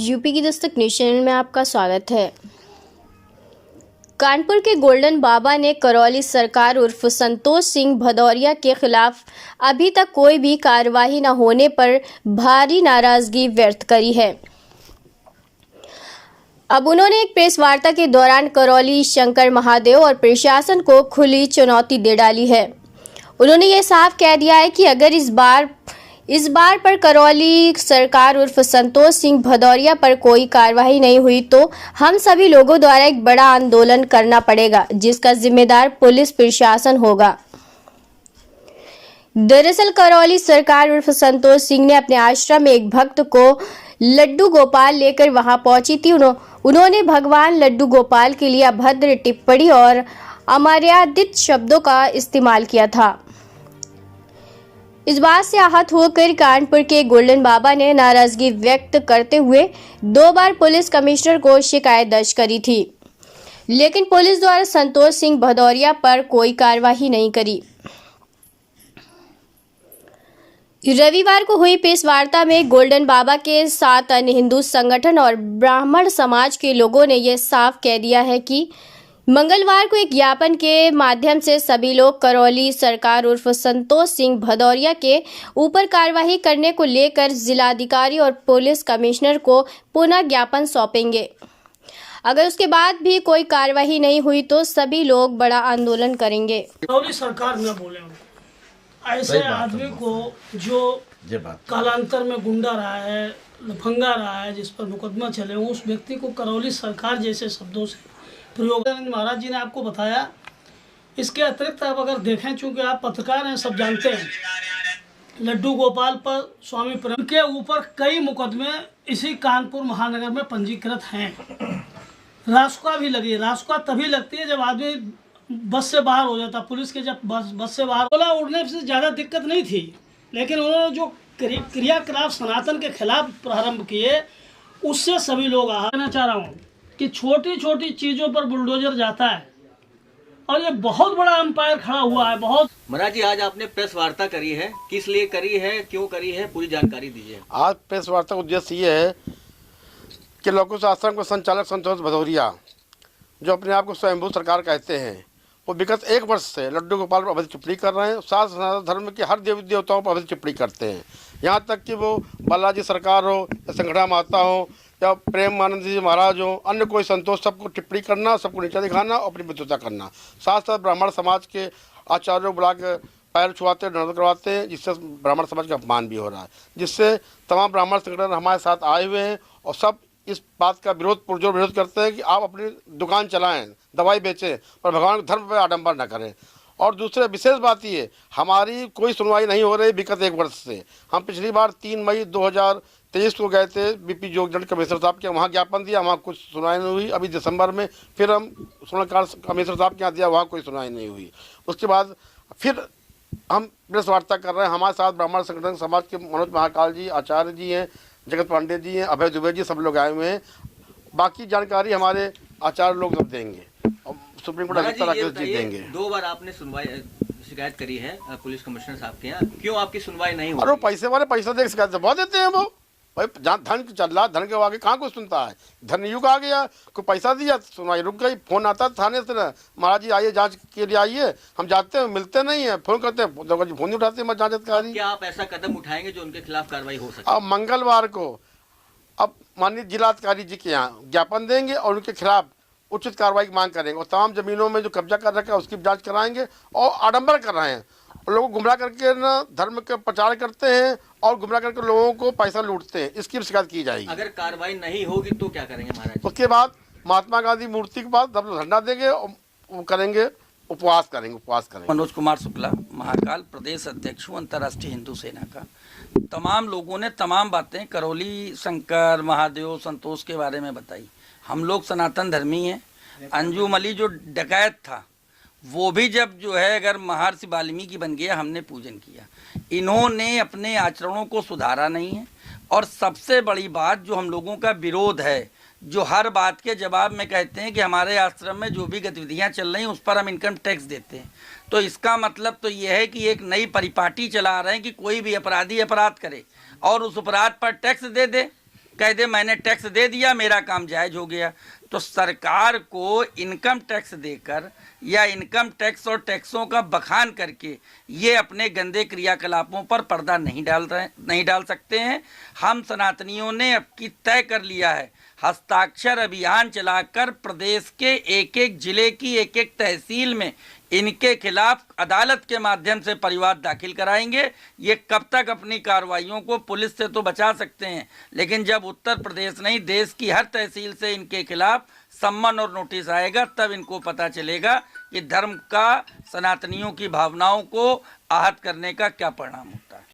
UP की Dastak news channel में आपका स्वागत है। कानपुर के गोल्डन बाबा ने करौली सरकार उर्फ संतोष सिंह भदौरिया के खिलाफ अभी तक कोई भी कार्रवाई न होने पर भारी नाराजगी व्यक्त करी है। अब उन्होंने एक प्रेस वार्ता के दौरान करौली शंकर महादेव और प्रशासन को खुली चुनौती दे डाली है। उन्होंने ये साफ कह दिया है कि अगर इस बार पर करौली सरकार उर्फ संतोष सिंह भदौरिया पर कोई कार्रवाई नहीं हुई तो हम सभी लोगों द्वारा एक बड़ा आंदोलन करना पड़ेगा, जिसका जिम्मेदार पुलिस प्रशासन होगा। दरअसल करौली सरकार उर्फ संतोष सिंह ने अपने आश्रम में एक भक्त को लड्डू गोपाल लेकर वहां पहुंची थी। उन्होंने भगवान लड्डू गोपाल के लिए अभद्र टिप्पणी और अमर्यादित शब्दों का इस्तेमाल किया था। इस बात से आहत होकर कानपुर के गोल्डन बाबा ने नाराजगी व्यक्त करते हुए 2 बार पुलिस कमिश्नर को शिकायत दर्ज करी थी, लेकिन पुलिस द्वारा संतोष सिंह भदौरिया पर कोई कार्रवाई नहीं करी। रविवार को हुई प्रेस वार्ता में गोल्डन बाबा के साथ अन्य हिंदू संगठन और ब्राह्मण समाज के लोगों ने यह साफ कह दिया है कि मंगलवार को एक ज्ञापन के माध्यम से सभी लोग करौली सरकार उर्फ संतोष सिंह भदौरिया के ऊपर कार्रवाई करने को लेकर जिलाधिकारी और पुलिस कमिश्नर को पुनः ज्ञापन सौंपेंगे। अगर उसके बाद भी कोई कार्रवाई नहीं हुई तो सभी लोग बड़ा आंदोलन करेंगे। करौली सरकार न बोले ऐसे आदमी को जो कालांतर में गुंडा रहा है, लफंगा रहा है, जिस पर मुकदमा चले, उस व्यक्ति को करौली सरकार जैसे शब्दों से प्रयोगानंद महाराज जी ने आपको बताया। इसके अतिरिक्त आप अगर देखें, चूंकि आप पत्रकार हैं, सब जानते हैं, लड्डू गोपाल पर स्वामी प्रेम के ऊपर कई मुकदमे इसी कानपुर महानगर में पंजीकृत हैं। रासुका भी लगी। रासुका तभी लगती है जब आदमी बस से बाहर हो जाता। पुलिस के जब बस से बाहर गोला उड़ने से ज़्यादा दिक्कत नहीं थी, लेकिन उन्होंने जो क्रियाकलाप सनातन के खिलाफ प्रारंभ किए, उससे सभी लोग कहना चाह रहा हूँ कि छोटी छोटी चीज़ों पर बुलडोजर जाता है और ये बहुत बड़ा अंपायर खड़ा हुआ है। बहुत महाराज जी, आज आपने प्रेस वार्ता करी है, किस लिए करी है, क्यों करी है, पूरी जानकारी दीजिए। आज प्रेस वार्ता का उद्देश्य ये है कि लौकुश आश्रम के संचालक संतोष भदौरिया, जो अपने आप को स्वयंभू सरकार कहते हैं, वो विगत 1 वर्ष से लड्डू गोपाल पर अवैध टिप्पणी कर रहे हैं। साथ सनातन धर्म के हर देवी देवताओं पर अवैध टिप्पणी करते हैं। यहाँ तक कि वो बालाजी सरकार हो या संगठा माता हो या प्रेम आनंद जी महाराज हो, अन्य कोई संतोष, सबको टिप्पणी करना, सबको नीचा दिखाना और अपनी विद्वता करना। साथ साथ ब्राह्मण समाज के आचार्यों बुला के पैर छुआते, नर्द करवाते हैं, जिससे ब्राह्मण समाज का अपमान भी हो रहा है, जिससे तमाम ब्राह्मण संगठन हमारे साथ आए हुए हैं और सब इस बात का पुरजोर विरोध करते हैं कि आप अपनी दुकान चलाएं, दवाई बेचें, पर भगवान के धर्म पर आडंबर न करें। और दूसरे विशेष बात ये, हमारी कोई सुनवाई नहीं हो रही विगत 1 वर्ष से। हम पिछली बार 3 मई 2023 को गए थे बीपी जोगदंड कमिश्नर साहब के, वहाँ ज्ञापन दिया, वहाँ कुछ सुनवाई नहीं हुई। अभी दिसंबर में फिर हम सुनवाई कमिश्नर साहब के यहाँ दिया, वहाँ कोई सुनवाई नहीं हुई। उसके बाद फिर हम प्रेस वार्ता कर रहे हैं। हमारे साथ ब्राह्मण संगठन समाज के मनोज महाकाल जी, आचार्य जी हैं, जगत पांडे जी हैं, अभय दुबे जी, सब लोग आए हुए हैं। बाकी जानकारी हमारे आचार्य लोग सब देंगे और सुप्रीम कोर्ट अधिवक्ता राकेश जी देंगे। 2 बार आपने शिकायत करी है पुलिस कमिश्नर साहब के यहाँ, क्यों आपकी सुनवाई नहीं हो? अरे पैसे वाले पैसा दे शिकायत बहुत देते हैं वो। भाई जहाँ धन चल रहा, धन के आगे कहाँ कोई सुनता है। धन युग आ गया, कोई पैसा दिया सुनवाई रुक गई। फोन आता थाने से ना, महाराज जी आइए जांच के लिए आइए, हम जाते हैं, मिलते नहीं है, फोन करते हैं, फोन नहीं उठाते हैं जांच अधिकारी। क्या आप ऐसा कदम उठाएंगे जो उनके खिलाफ कार्रवाई हो सके? अब मंगलवार को अब माननीय जिलाधिकारी जी के यहाँ ज्ञापन देंगे और उनके खिलाफ उचित कार्रवाई की मांग करेंगे और तमाम जमीनों में जो कब्जा कर रखा है उसकी जांच कराएंगे। और आडंबर कर रहे हैं, लोगों को गुमराह करके ना धर्म के प्रचार करते हैं और गुमराह करके लोगों को पैसा लूटते हैं, इसकी भी शिकायत की जाएगी। अगर कार्रवाई नहीं होगी तो क्या करेंगे महाराज? उसके बाद महात्मा गांधी मूर्ति के पास धरना देंगे और वो करेंगे, उपवास करेंगे। मनोज कुमार शुक्ला, महाकाल प्रदेश अध्यक्ष हूँ अंतर्राष्ट्रीय हिंदू सेना का। तमाम लोगों ने तमाम बातें करौली शंकर महादेव संतोष के बारे में बताई। हम लोग सनातन धर्मी हैं। अंजुम अली जो डकैत था, वो भी जब जो है अगर महर्षि वाल्मीकि बन गया, हमने पूजन किया। इन्होंने अपने आचरणों को सुधारा नहीं है। और सबसे बड़ी बात जो हम लोगों का विरोध है, जो हर बात के जवाब में कहते हैं कि हमारे आश्रम में जो भी गतिविधियां चल रही हैं उस पर हम इनकम टैक्स देते हैं, तो इसका मतलब तो ये है कि एक नई परिपाटी चला रहे हैं कि कोई भी अपराधी अपराध करे और उस अपराध पर टैक्स दे दे। कह दे मैंने टैक्स दे दिया, मेरा काम जायज हो गया। तो सरकार को इनकम टैक्स देकर या इनकम टैक्स और टैक्सों का बखान करके ये अपने गंदे क्रियाकलापों पर पर्दा नहीं डाल सकते हैं। हम सनातनियों ने अब की तय कर लिया है, हस्ताक्षर अभियान चलाकर प्रदेश के एक एक जिले की एक एक तहसील में इनके खिलाफ अदालत के माध्यम से परिवाद दाखिल कराएंगे। ये कब तक अपनी कार्रवाइयों को पुलिस से तो बचा सकते हैं, लेकिन जब उत्तर प्रदेश नहीं देश की हर तहसील से इनके खिलाफ सम्मन और नोटिस आएगा, तब इनको पता चलेगा कि धर्म का सनातनियों की भावनाओं को आहत करने का क्या परिणाम होता है।